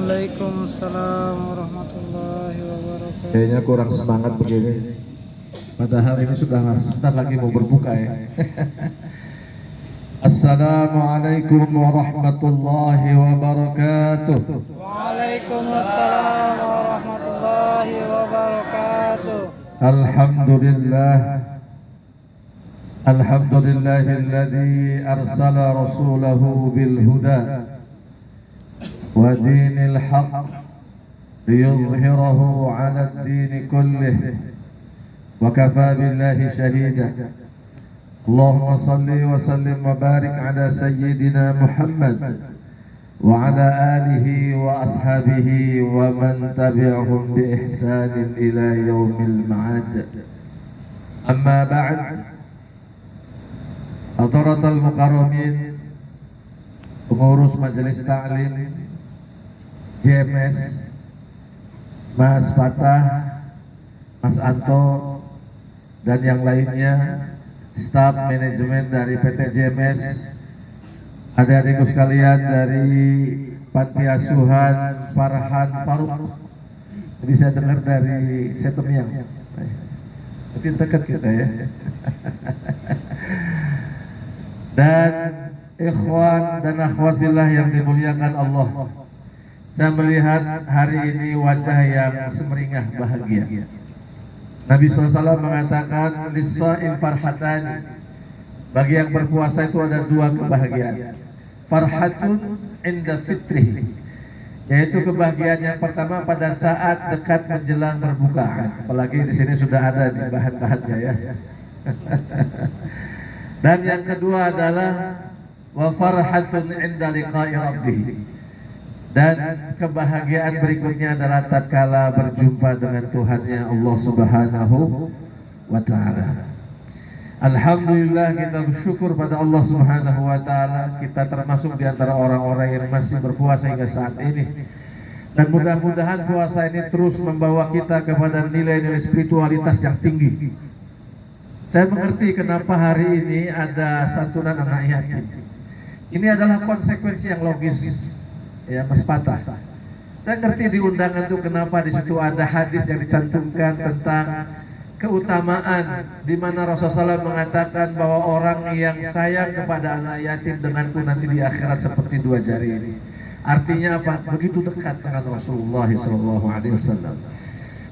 Waalaikumsalam warahmatullahi wabarakatuh. Kayaknya kurang semangat begini. Padahal ini sudah sebentar lagi mau berbuka ya. Assalamualaikum warahmatullahi wabarakatuh. Waalaikumsalam warahmatullahi wabarakatuh. Alhamdulillah. Alhamdulillahilladzi arsala rasulahu bil huda wa dinil haqq liyuzhirahu 'ala ad-din kullih wa kafa billahi shahida. Allahumma salli wa sallim wa barik ala sayyidina Muhammad wa ala alihi wa ashabihi wa man tabi'ahum bi ihsanin ila yaumil ma'ad. Amma ba'd. Hadaratul mukarramin, pengurus majelis ta'lim JMS, Mas Fatah, Mas Anto, dan yang lainnya, staf manajemen dari PT JMS, adik-adikku sekalian dari Panti Asuhan Farhan Faruk. Jadi saya dengar dari Setemiang. Nanti dekat kita ya. Dan ikhwan dan akhwat fillah yang dimuliakan Allah, saya melihat hari ini wajah yang semeringah bahagia. Nabi SAW mengatakan lis-sha'im farhatani, bagi yang berpuasa itu ada dua kebahagiaan. Farhatun inda fitrih, yaitu kebahagiaan yang pertama pada saat dekat menjelang berbuka. Apalagi di sini sudah ada nih bahan-bahannya ya. Dan yang kedua adalah wa farhatun inda liqa'i rabbih, dan kebahagiaan berikutnya adalah tatkala berjumpa dengan Tuhannya Allah Subhanahu wa taala. Alhamdulillah, kita bersyukur pada Allah Subhanahu wa taala, kita termasuk di antara orang-orang yang masih berpuasa hingga saat ini. Dan mudah-mudahan puasa ini terus membawa kita kepada nilai-nilai spiritualitas yang tinggi. Saya mengerti kenapa hari ini ada santunan anak yatim. Ini adalah konsekuensi yang logis, ya Mas Fatah. Saya ngerti di undangan itu kenapa di situ ada hadis yang dicantumkan tentang keutamaan, di mana Rasulullah SAW mengatakan bahwa orang yang sayang kepada anak yatim denganku nanti di akhirat seperti dua jari ini. Artinya apa? Begitu dekat dengan Rasulullah SAW.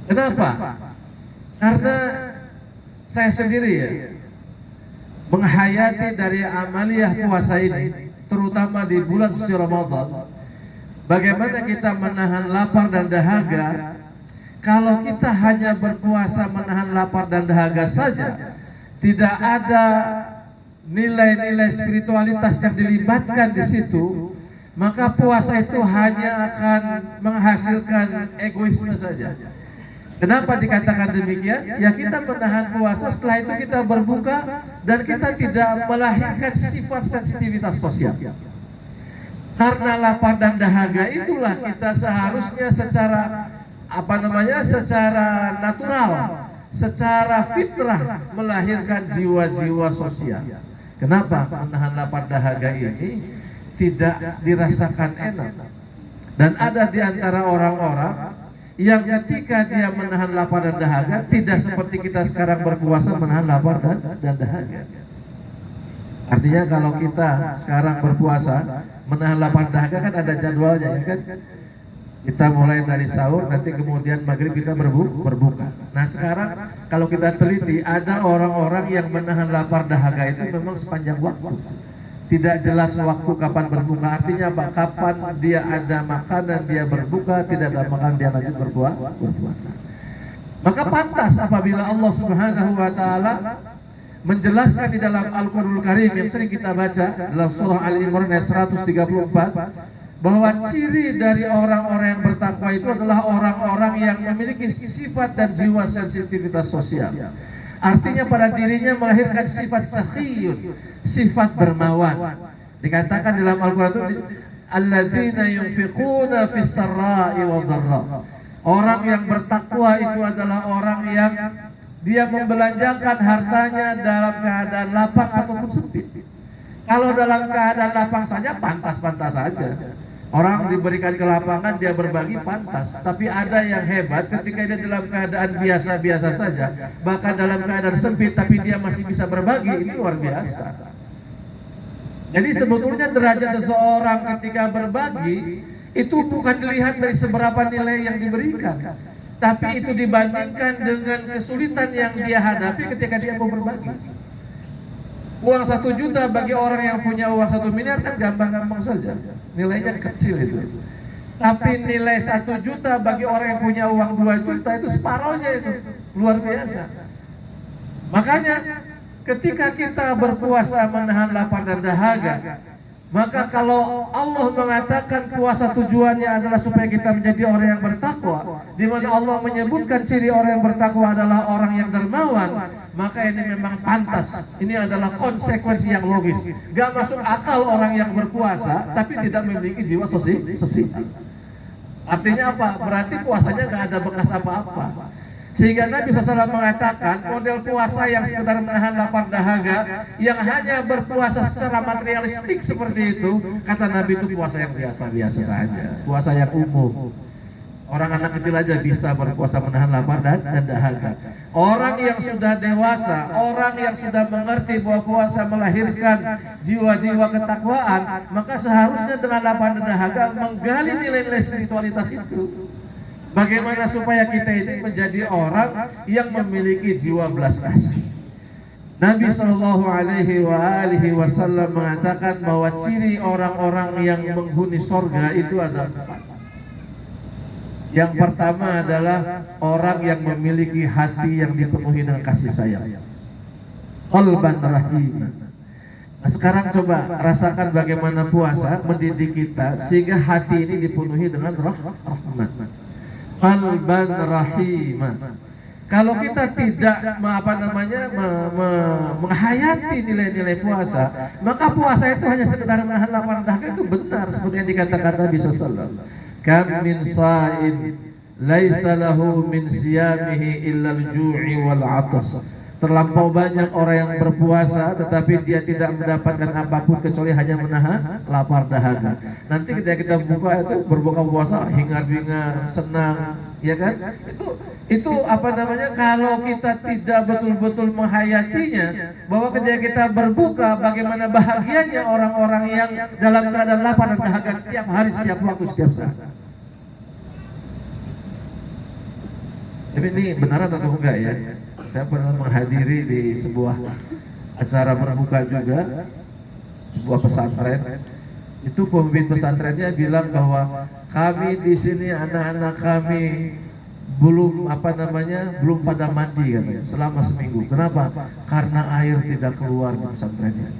Kenapa? Karena saya sendiri ya menghayati dari amaliyah puasa ini, terutama di bulan suci Ramadan, bagaimana kita menahan lapar dan dahaga. Kalau kita hanya berpuasa menahan lapar dan dahaga saja, tidak ada nilai-nilai spiritualitas yang dilibatkan di situ, maka puasa itu hanya akan menghasilkan egoisme saja. Kenapa dikatakan demikian? Ya kita menahan puasa, setelah itu kita berbuka dan kita tidak melahirkan sifat sensitivitas sosial. Karena lapar dan dahaga itulah kita seharusnya secara secara natural, secara fitrah melahirkan jiwa-jiwa sosial. Kenapa? Menahan lapar dahaga ini tidak dirasakan enak. Dan ada di antara orang-orang yang ketika dia menahan lapar dan dahaga tidak seperti kita sekarang berpuasa menahan lapar dan dahaga. Artinya kalau kita sekarang berpuasa menahan lapar dan dahaga kan ada jadwalnya ya kan. Kita mulai dari sahur, nanti kemudian maghrib kita berbuka. Nah sekarang kalau kita teliti, ada orang-orang yang menahan lapar dahaga itu memang sepanjang waktu. Tidak jelas waktu kapan berbuka. Artinya apa? Kapan dia ada makanan dia berbuka, tidak ada makanan dia lanjut berpuasa. Maka pantas apabila Allah Subhanahu wa taala menjelaskan di dalam Al-Qur'anul Karim yang sering kita baca dalam surah Al-Imran ayat 134, bahwa ciri dari orang-orang yang bertakwa itu adalah orang-orang yang memiliki sifat dan jiwa sensitivitas sosial. Artinya pada dirinya melahirkan sifat sakhiyun, sifat dermawan. Dikatakan dalam Al-Quran itu alladzina yunfiquna fis sarra'i wad dharra. Orang yang bertakwa itu adalah orang yang dia membelanjakan hartanya dalam keadaan lapang ataupun sempit. Kalau dalam keadaan lapang saja pantas-pantas saja. Orang diberikan kelapangan, dia berbagi pantas. Tapi ada yang hebat ketika dia dalam keadaan biasa-biasa saja, bahkan dalam keadaan sempit, tapi dia masih bisa berbagi. Ini luar biasa. Jadi sebetulnya derajat seseorang ketika berbagi itu bukan dilihat dari seberapa nilai yang diberikan, tapi itu dibandingkan dengan kesulitan yang dia hadapi ketika dia mau berbagi. Uang 1 juta bagi orang yang punya uang 1 miliar kan gampang-gampang saja, nilainya kecil itu. Tapi nilai 1 juta bagi orang yang punya uang 2 juta itu separohnya, itu luar biasa. Makanya ketika kita berpuasa menahan lapar dan dahaga, maka kalau Allah mengatakan puasa tujuannya adalah supaya kita menjadi orang yang bertakwa, di mana Allah menyebutkan ciri orang yang bertakwa adalah orang yang dermawan, maka ini memang pantas. Ini adalah konsekuensi yang logis. Gak masuk akal orang yang berpuasa tapi tidak memiliki jiwa sosial. Artinya apa? Berarti puasanya gak ada bekas apa-apa. Sehingga Nabi SAW mengatakan model puasa yang sekedar menahan lapar dahaga, yang hanya berpuasa secara materialistik seperti itu, kata Nabi, itu puasa yang biasa-biasa saja, puasa yang umum. Orang anak kecil aja bisa berpuasa menahan lapar dan dahaga. Orang yang sudah dewasa, orang yang sudah mengerti bahwa puasa melahirkan jiwa-jiwa ketakwaan, maka seharusnya dengan lapar dan dahaga menggali nilai-nilai spiritualitas itu. Bagaimana supaya kita ini menjadi orang yang memiliki jiwa belas kasih. Nabi SAW mengatakan bahwa ciri orang-orang yang menghuni sorga itu ada 4. Yang pertama adalah orang yang memiliki hati yang dipenuhi dengan kasih sayang, qalban rahimah. Nah, sekarang coba rasakan bagaimana puasa mendidik kita sehingga hati ini dipenuhi dengan rahmat, qalban rahimah. Kalau kita tidak menghayati nilai-nilai puasa, maka puasa itu hanya sekedar menahan lapar dahaga. Itu benar seperti yang dikatakan Nabi SAW. Kam min sa'im laisa lahu min siyamihi illa al-ju'i wal 'atas. Terlampau banyak orang yang berpuasa tetapi dia tidak mendapatkan apapun kecuali hanya menahan lapar dahaga. Nanti ketika kita buka itu berbuka puasa hingar-bingar, senang, ya kan? Itu apa namanya, kalau kita tidak betul-betul menghayatinya, bahwa ketika kita berbuka bagaimana bahagianya orang-orang yang dalam keadaan lapar dan dahaga setiap hari, setiap waktu, setiap saat. Tapi ini benaran atau enggak ya? Saya pernah menghadiri di sebuah acara berbuka juga, sebuah pesantren. Itu pemimpin pesantrennya bilang bahwa kami di sini, anak-anak kami belum belum pada mandi katanya selama seminggu. Kenapa? Karena air tidak keluar di pesantrennya.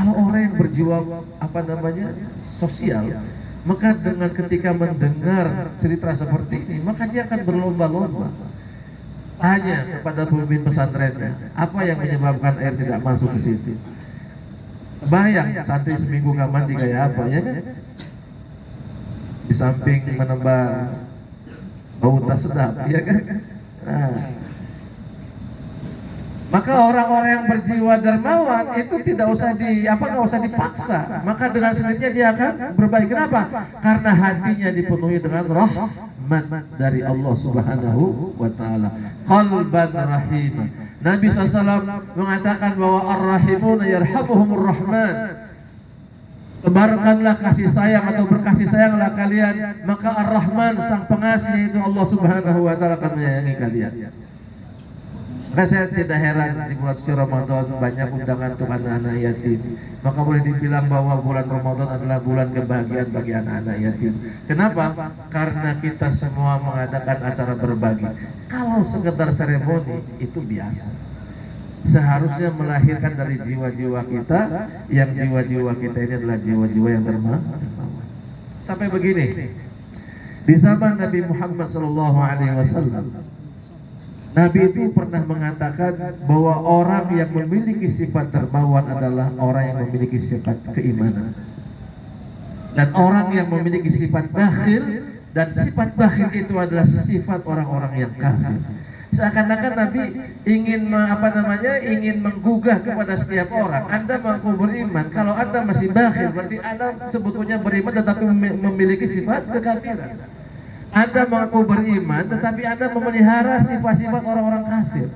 Kalau orang yang berjiwa sosial, maka dengan ketika mendengar cerita seperti ini, maka dia akan berlomba-lomba. Tanya kepada pemimpin pesantrennya, apa yang menyebabkan air tidak masuk ke situ? Bayang santri seminggu nggak mandi kayak apa, ya kan? Di samping menebar bau tak sedap, ya kan? Nah, maka orang-orang yang berjiwa dermawan itu tidak usah dipaksa, maka dengan sendirinya dia akan berbaik. Kenapa? Karena hatinya dipenuhi dengan rahmat dari Allah Subhanahu wa taala, qalban rahimah. Nabi SAW mengatakan bahwa ar-rahimuna yarhamuhumur rahman. Tebarkanlah kasih sayang atau berkasih sayanglah kalian, maka ar-rahman, sang pengasih, itu Allah Subhanahu wa taala akan menyayangi kalian. Maka saya tidak heran di bulan suci Ramadan banyak undangan untuk anak-anak yatim. Maka boleh dibilang bahwa bulan Ramadan adalah bulan kebahagiaan bagi anak-anak yatim. Kenapa? Karena kita semua mengadakan acara berbagi. Kalau sekedar seremoni itu biasa. Seharusnya melahirkan dari jiwa-jiwa kita, yang jiwa-jiwa kita ini adalah jiwa-jiwa yang dermawan. Sampai begini, di zaman Nabi Muhammad SAW, Nabi itu pernah mengatakan bahwa orang yang memiliki sifat dermawan adalah orang yang memiliki sifat keimanan. Dan orang yang memiliki sifat bakhil Dan sifat bakhil itu adalah sifat orang-orang yang kafir. Seakan-akan Nabi ingin ingin menggugah kepada setiap orang, Anda mengaku beriman, kalau Anda masih bakhil berarti Anda sebetulnya beriman tetapi memiliki sifat kekafiran. Anda mengaku beriman tetapi Anda memelihara sifat-sifat orang-orang kafir.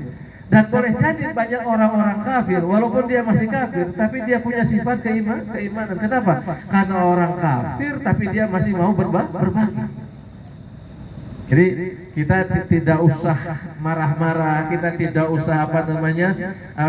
Dan boleh jadi banyak orang-orang kafir walaupun dia masih kafir tapi dia punya sifat keimanan. Kenapa? Karena orang kafir tapi dia masih mau berbagi. Jadi kita tidak usah marah-marah, kita tidak usah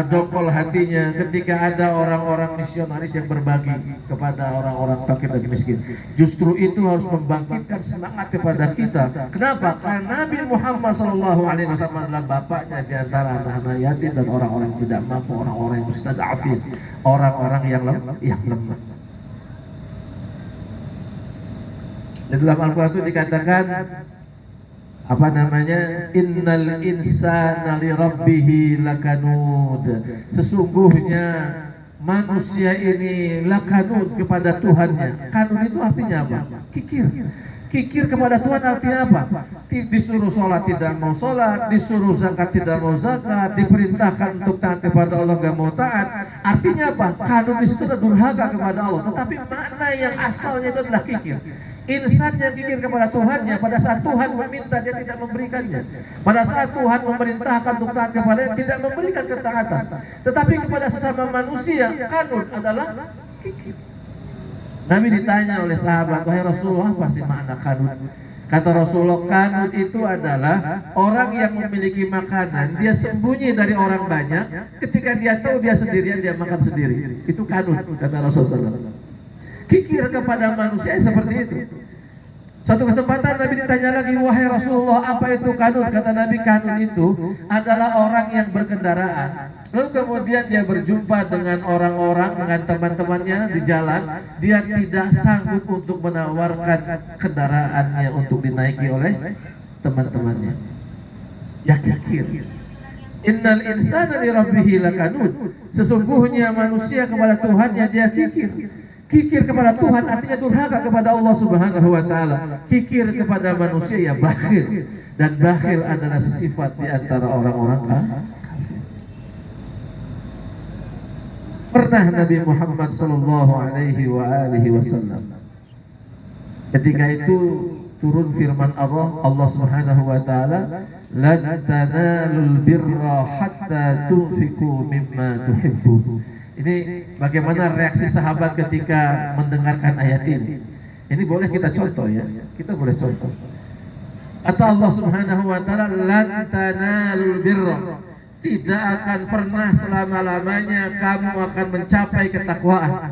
dongkol hatinya ketika ada orang-orang misionaris yang berbagi kepada orang-orang fakir dan miskin. Justru itu harus membangkitkan semangat kepada kita. Kenapa? Karena Nabi Muhammad SAW adalah bapaknya di antara anak-anak yatim dan orang-orang tidak mampu, orang-orang yang mustadafin, orang-orang yang lemah. Di dalam Al-Quran itu dikatakan innal insana li rabbih lakanud, sesungguhnya manusia ini lakanud kepada Tuhannya. Kanud itu artinya apa? Kikir kepada Tuhan artinya apa? Disuruh sholat tidak mau sholat, disuruh zakat tidak mau zakat, diperintahkan untuk taat kepada Allah nggak mau taat. Artinya apa? Kanud di situ adalah durhaka kepada Allah. Tetapi makna yang asalnya itu adalah kikir. Insan yang kikir kepada Tuhannya, pada saat Tuhan meminta dia tidak memberikannya, pada saat Tuhan memerintahkan untuk taat kepadanya tidak memberikan ketaatan. Tetapi kepada sesama manusia, kanud adalah kikir. Nabi ditanya oleh sahabat, wahai Rasulullah, apa sih makna kanud? Kata Rasulullah, kanud itu adalah orang yang memiliki makanan, dia sembunyi dari orang banyak, ketika dia tahu dia sendirian, dia makan sendiri. Itu kanud, kata Rasulullah. Kikir kepada manusia seperti itu. Satu kesempatan Nabi ditanya lagi, wahai Rasulullah, apa itu kanud? Kata Nabi, kanud itu adalah orang yang berkendaraan, lalu kemudian dia berjumpa dengan orang-orang, dengan teman-temannya di jalan, dia tidak sanggup untuk menawarkan kendaraannya untuk dinaiki oleh teman-temannya. Ya kikir. Innal insana li rabbih lakanud, sesungguhnya manusia kepada Tuhannya dia kikir. Kikir kepada Tuhan artinya durhaka kepada Allah Subhanahu wa taala. Kikir kepada manusia ya bakhil, dan bakhil adalah sifat di antara orang-orang kafir. Pernah Nabi Muhammad sallallahu alaihi wasallam ketika itu turun firman Allah Subhanahu wa taala, lan tanalul birra hatta tunfiqu mimma tuhibbun. Ini bagaimana reaksi sahabat ketika mendengarkan ayat ini. Ini boleh kita contoh ya. Kita boleh contoh. Kata Allah Subhanahu wa taala, lan tanalul birra. Tidak akan pernah selama-lamanya kamu akan mencapai ketakwaan.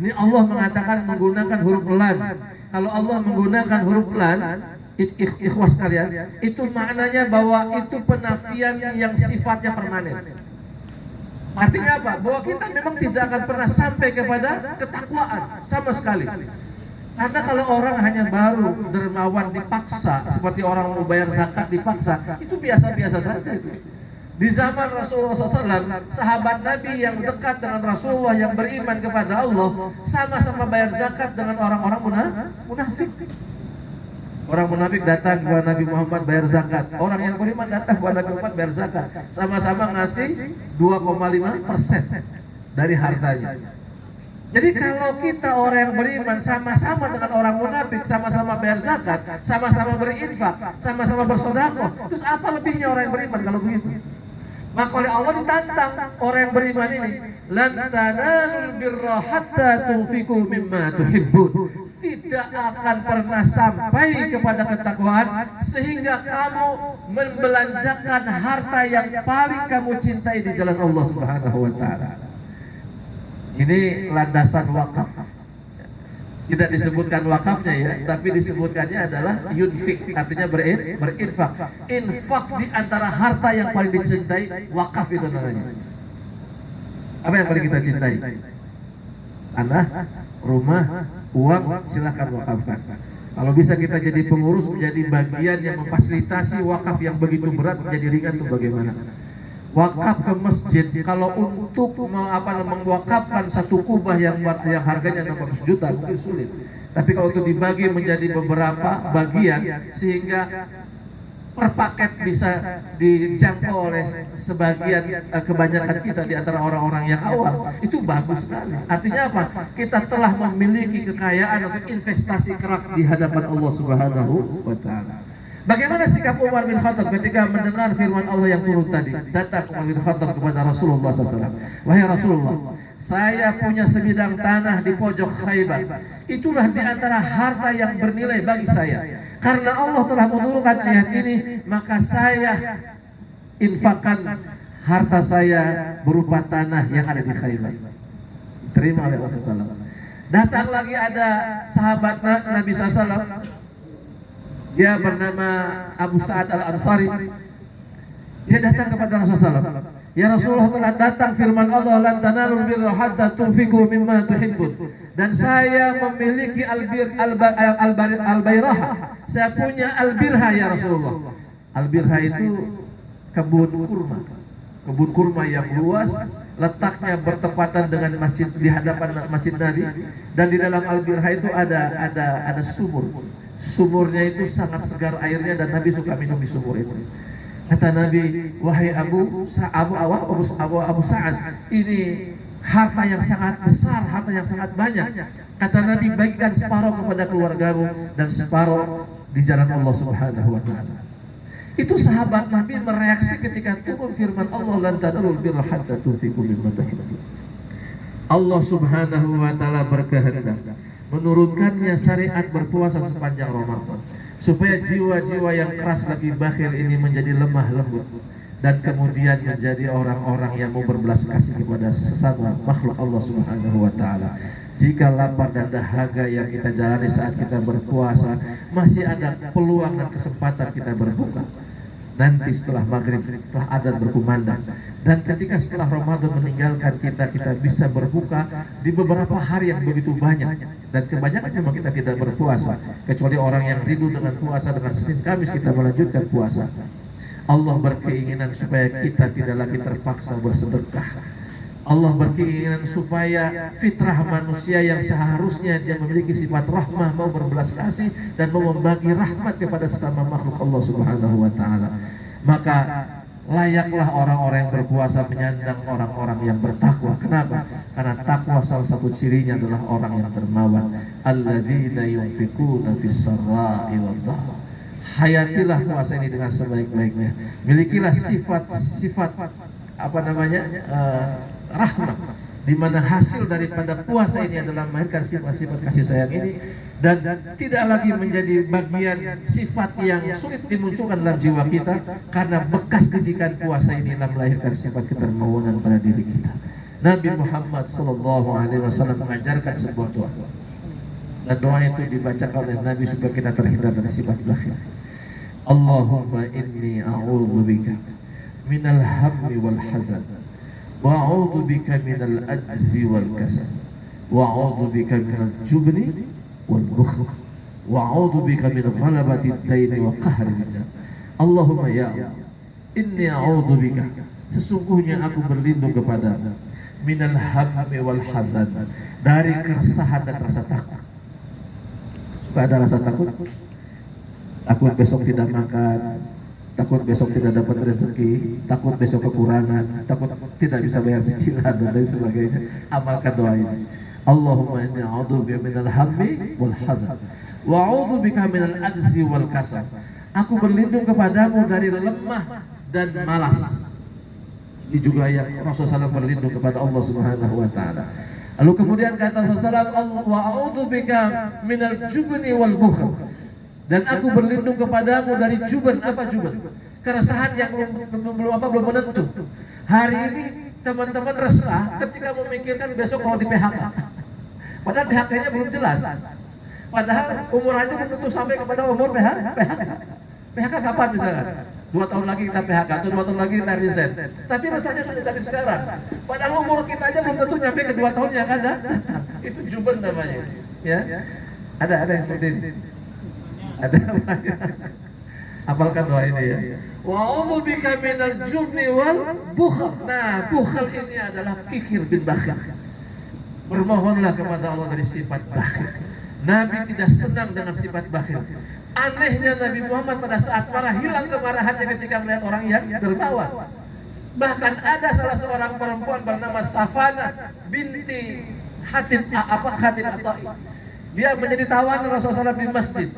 Ini Allah mengatakan menggunakan huruf lan. Kalau Allah menggunakan huruf lan, ikhwas kalian, itu maknanya bahwa itu penafian yang sifatnya permanen. Artinya apa? Bahwa kita memang tidak akan pernah sampai kepada ketakwaan sama sekali. Karena kalau orang hanya baru dermawan dipaksa, seperti orang mau bayar zakat dipaksa, itu biasa-biasa saja itu. Di zaman Rasulullah SAW, sahabat Nabi yang dekat dengan Rasulullah yang beriman kepada Allah, sama-sama bayar zakat dengan orang-orang munafik. Orang munafik datang kepada Nabi Muhammad bayar zakat. Orang yang beriman datang kepada Nabi Muhammad bayar zakat. Sama-sama ngasih 2,5% dari hartanya. Jadi kalau kita orang yang beriman sama-sama dengan orang munafik, sama-sama bayar zakat, sama-sama berinfak, sama-sama bersedekah, terus apa lebihnya orang yang beriman kalau begitu? Maka oleh Allah ditantang orang yang beriman ini, lan tanalul birra hatta tunfiqu mimma tuhibbun. Tidak akan pernah sampai kepada ketakwaan sehingga kamu membelanjakan harta yang paling kamu cintai di jalan Allah Subhanahu wa taala. Ini landasan wakaf. Tidak disebutkan wakafnya ya, tapi disebutkannya adalah yunfik, artinya berinfak. Infak di antara harta yang paling dicintai, wakaf itu namanya. Apa yang paling kita cintai? Tanah, rumah, uang, silahkan wakafkan. Kalau bisa kita jadi pengurus, menjadi bagian yang memfasilitasi wakaf yang begitu berat menjadi ringan, itu bagaimana? wakaf ke masjid, kalau untuk mewakafkan satu kubah yang harganya 600 juta mungkin sulit. Tapi kalau untuk dibagi menjadi beberapa bagian sehingga per paket bisa dijangkau oleh sebagian kebanyakan kita di antara orang-orang yang awam, itu bagus sekali. Artinya apa? Kita telah memiliki kekayaan untuk investasi kerak di hadapan Allah Subhanahu wa taala. Bagaimana sikap Umar bin Khattab ketika mendengar firman Allah yang turun tadi? Datang Umar bin Khattab kepada Rasulullah SAW. Wahai Rasulullah, saya punya sebidang tanah di pojok Khaybar. Itulah di antara harta yang bernilai bagi saya. Karena Allah telah menurunkan ayat ini, maka saya infakkan harta saya berupa tanah yang ada di Khaybar. Terima oleh Rasulullah SAW. Datang lagi ada sahabat Nabi SAW. Dia bernama Abu Sa'ad Al-Ansari. Dia datang kepada Rasulullah SAW. Ya Rasulullah, telah datang firman Allah, lan tanalul birra hatta tunfiqu mimma tuhibbun. Dan saya memiliki al-bayrah. Saya punya al-birha ya Rasulullah. Al-birha itu kebun kurma. Kebun kurma yang luas, letaknya bertepatan dengan masjid, di hadapan masjid Nabi. Dan di dalam al-birha itu ada sumur. Sumurnya itu sangat segar airnya dan Nabi suka minum di sumur itu. Kata Nabi, wahai Abu Sa'ad, ini harta yang sangat besar, harta yang sangat banyak. Kata Nabi, bagikan separuh kepada keluargamu dan separuh di jalan Allah Subhanahu wa taala. Itu sahabat Nabi mereaksi ketika turun firman Allah, lan tanalul birra hatta tunfiqu mimma tuhibbun. Allah Subhanahu wa taala berkehendak menurunkannya syariat berpuasa sepanjang Ramadan supaya jiwa-jiwa yang keras lebih bakhil ini menjadi lemah lembut dan kemudian menjadi orang-orang yang mau berbelas kasih kepada sesama makhluk Allah Subhanahu wa taala. Jika lapar dan dahaga yang kita jalani saat kita berpuasa, masih ada peluang dan kesempatan kita berbuka. Nanti setelah maghrib, setelah adzan berkumandang, dan ketika setelah Ramadan meninggalkan kita bisa berbuka di beberapa hari yang begitu banyak. Dan kebanyakan memang kita tidak berpuasa, kecuali orang yang rindu dengan puasa, dengan Senin Kamis kita melanjutkan puasa. Allah berkeinginan supaya kita tidak lagi terpaksa bersedekah. Allah berkeinginan supaya fitrah manusia yang seharusnya dia memiliki sifat rahmah, mau berbelas kasih dan mau membagi rahmat kepada sesama makhluk Allah Subhanahu wa taala. Maka layaklah orang-orang yang berpuasa menyandang orang-orang yang bertakwa. Kenapa? Karena takwa salah satu cirinya adalah orang yang dermawan. Alladzina yunfiquna fis sarra'i wad dharra. Hayatilah puasa ini dengan sebaik-baiknya. Milikilah sifat rahmat, di mana hasil daripada puasa ini adalah melahirkan sifat-sifat kasih sayang ini, dan tidak lagi menjadi bagian sifat yang sulit dimunculkan dalam jiwa kita, karena bekas didikan puasa ini telah melahirkan sifat kedermawanan pada diri kita. Nabi Muhammad SAW mengajarkan sebuah doa, dan doa itu dibacakan oleh Nabi supaya kita terhindar dari sifat bakhil. Allahumma inni a'udzubika minal hammi wal hazan, wa'udzu bika minal ajzi wal kasal, wa'udzu bika minal jubni wal bukhl, wa'udzu bika min ghalabati ad-daini wa qahri rijal. Allahumma ya Allah, inni a'udzu bika, sesungguhnya aku berlindung kepadamu, minal hammi wal hazan, dari keresahan dan rasa takut. Ada rasa takut? Takut besok tidak makan, takut besok tidak dapat rezeki, takut besok kekurangan, takut tidak bisa bayar cicilan dan lain sebagainya. Amalkan doa ini. Allahumma inni a'udzubika minal hammi wal hazan, wa a'udzubika minal ajzi wal kasal. Aku berlindung kepadamu dari lemah dan malas. Ini juga yang Rasulullah SAW berlindung kepada Allah Subhanahu wa taala. Lalu kemudian kata Rasulullah SAW, wa a'udzubika minal jubni wal bukhl. Dan aku berlindung kepadamu dari juban. Apa juban? Keresahan yang belum menentu. Hari ini teman-teman resah ketika memikirkan besok kalau di PHK. Padahal PHK-nya belum jelas. Padahal umur aja belum tentu sampai kepada umur PHK. PHK kapan misalkan? 2 tahun lagi kita PHK atau 2 tahun lagi kita resign. Tapi rasanya sudah dari sekarang. Padahal umur kita aja belum tentu nyampe ke 2 tahun yang akan datang. Itu juban namanya. Ya, ada yang seperti ini. Ada banyak. Hafalkan doa ini ya. Wa a'udzubika minal jubni wal bukhl. Nah, bukhl ini adalah kikir bin bakhil. Bermohonlah kepada Allah dari sifat bakhil. Nabi tidak senang dengan sifat bakhil. Anehnya Nabi Muhammad pada saat marah hilang kemarahannya ketika melihat orang yang dermawan. Bahkan ada salah seorang perempuan bernama Safana binti Hatib Atha'i. Dia menjadi tawanan Rasulullah SAW di masjid.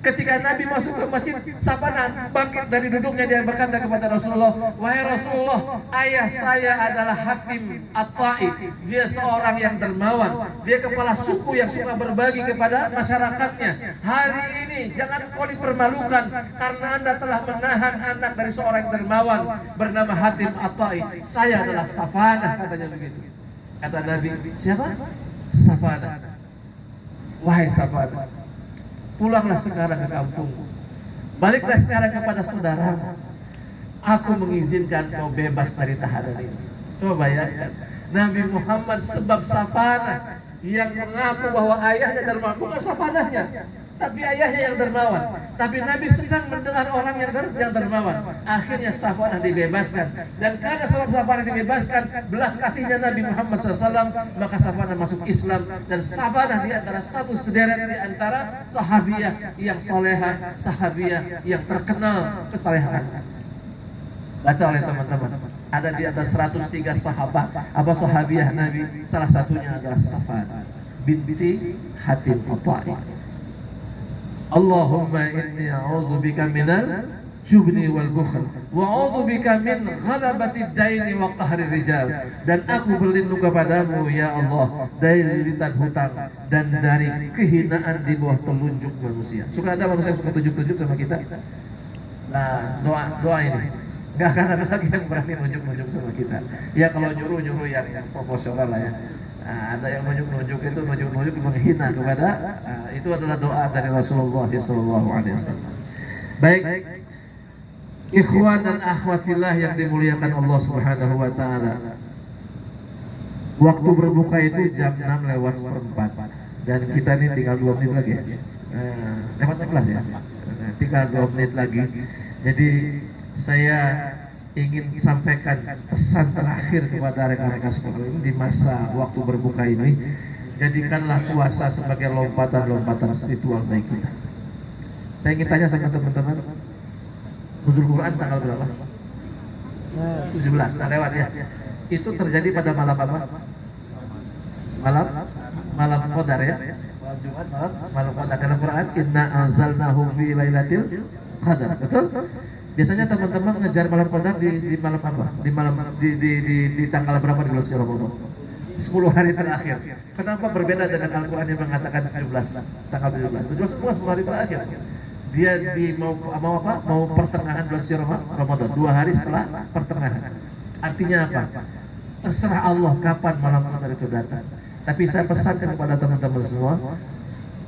Ketika Nabi masuk ke masjid, Safana bangkit dari duduknya, dia berkata kepada Rasulullah, "Wahai Rasulullah, ayah saya adalah Hatim Atha'i. Dia seorang yang dermawan. Dia kepala suku yang suka berbagi kepada masyarakatnya. Hari ini jangan kau dipermalukan karena Anda telah menahan anak dari seorang dermawan bernama Hatim Atha'i. Saya adalah Safana," katanya begitu. Kata Nabi, "Siapa?" "Safana." "Wahai Safana, pulanglah sekarang ke kampungmu. Baliklah sekarang kepada saudaramu. Aku mengizinkan kau bebas dari tahanan ini." Coba bayangkan, Nabi Muhammad sebab Safana yang mengaku bahwa ayahnya dermawan, bukan Safananya, tapi ayahnya yang dermawan. Tapi Nabi senang mendengar orang yang dermawan. Akhirnya Safana dibebaskan. Dan karena sebab Safana dibebaskan, belas kasihnya Nabi Muhammad SAW, maka Safana masuk Islam. Dan Safana di antara satu sederet di antara sahabiah yang soleha, sahabiah yang terkenal kesalehan. Baca oleh teman-teman. Ada di atas 103 sahabat, sahabiah Nabi. Salah satunya adalah Safana binti Hatim Atha'i. Allahumma inni a'udzubika minal jubni wal bukhl wa a'udzubika min ghalabatid daini wa qahri rijal. Dan aku berlindung kepadamu ya Allah dari lilitan hutang dan dari kehinaan di bawah telunjuk manusia. Suka ada manusia yang suka tunjuk-tunjuk sama kita? Nah, doa ini nggak akan ada lagi yang berani nunjuk-nunjuk sama kita. Ya kalau nyuruh yang proporsional lah ya. Nah, ada yang nunjuk-nunjuk itu nunjuk-nunjuk menghina kepada, itu adalah doa dari Rasulullah SAW. Baik, ikhwan dan akhwat fillah yang dimuliakan Allah Subhanahu wa taala. Waktu berbuka itu jam 6:04 dan kita ini tinggal 2 menit lagi ya. Lewat 14 ya. Tinggal 2 menit lagi. Jadi saya ingin sampaikan pesan terakhir kepada rekan-rekan sekalian di masa waktu berbuka ini. Jadikanlah puasa sebagai lompatan-lompatan spiritual bagi kita. Saya ingin tanya sama teman-teman, nuzul Quran tanggal berapa? 17, nah lewat ya. Itu terjadi pada malam apa? Malam Qadar ya. Malam Jumat, malam Qadar. Dalam Quran, inna anzalnahu fi lailatul qadar. Betul? Biasanya teman-teman ngejar malam Qadar di malam apa? Di tanggal berapa di bulan Ramadan? 10 hari terakhir. Kenapa berbeda dengan Al-Quran yang mengatakan 17, tanggal 17? 17 10 hari terakhir. Dia mau pertengahan bulan Ramadan, 2 hari setelah pertengahan. Artinya apa? Terserah Allah kapan malam Qadar itu datang. Tapi saya pesankan kepada teman-teman semua,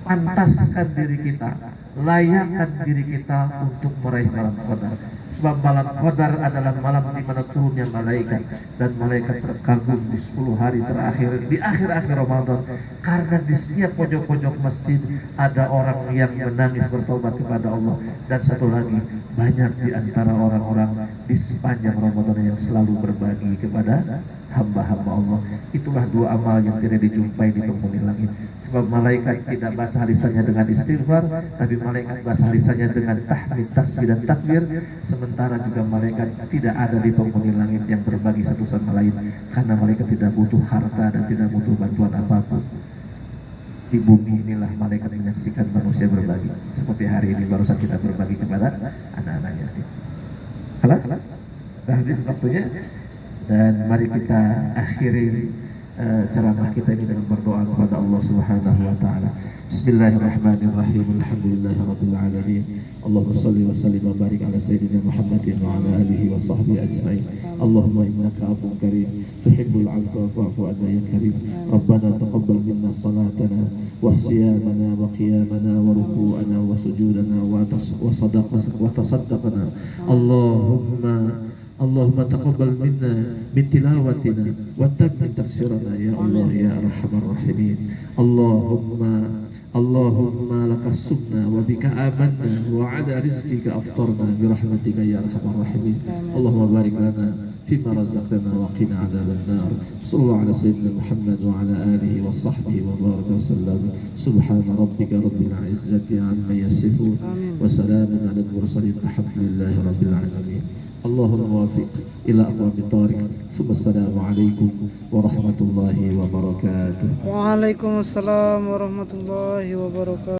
pantaskan diri kita, layakkan diri kita untuk meraih malam Qadar. Sebab malam Qadar adalah malam di mana turunnya malaikat, dan malaikat terkagum di 10 hari terakhir, di akhir-akhir Ramadan. Karena di setiap pojok-pojok masjid ada orang yang menangis bertobat kepada Allah. Dan satu lagi, banyak di antara orang-orang di sepanjang Ramadan yang selalu berbagi kepada hamba-hamba Allah. Itulah 2 amal yang tidak dijumpai di penghuni langit. Sebab malaikat tidak basah lisannya dengan istighfar, tapi malaikat basah lisannya dengan tahmid, tasbih dan takbir. Sementara juga malaikat tidak ada di penghuni langit yang berbagi satu sama lain, karena malaikat tidak butuh harta dan tidak butuh bantuan apapun. Di bumi inilah malaikat menyaksikan manusia berbagi. Seperti hari ini barusan kita berbagi kepada anak-anak yatim. Kelas? Dah habis waktunya. Dan mari kita akhiri ceramah kita ini dengan berdoa kepada Allah Subhanahu wa taala. Bismillahirrahmanirrahim. Alhamdulillahirabbil alamin. Allahumma shalli wa sallim wa barik ala sayyidina Muhammadin wa ala alihi wa sahbihi ajma'in. Allahumma innaka 'afuwwun karim, tuhibbul 'afwa fa'fu 'anna ya karim. Rabbana taqabbal minna salatana wa siyamana wa qiyamana wa ruku'ana wa sujudana wa tasaddaqana. Allahumma اللهم تقبل منا من تلاوتنا وتمم تفسيرنا يا الله يا أرحم الراحمين. اللهم لك الصمنا وبك آمنا وعلى رزقك أفطرنا برحمتك يا أرحم الراحمين. اللهم بارك لنا فيما رزقتنا وقنا عذاب النار. صلى الله على سيدنا محمد وعلى آله وصحبه وبارك وسلم. سبحان ربك رب العزة عما يصفون وسلام على المرسلين الحمد لله رب العالمين. اللهم موافق إلى أقوام الطارق. ثم السلام عليكم ورحمة الله وبركاته. وعليكم السلام ورحمة الله وبركاته.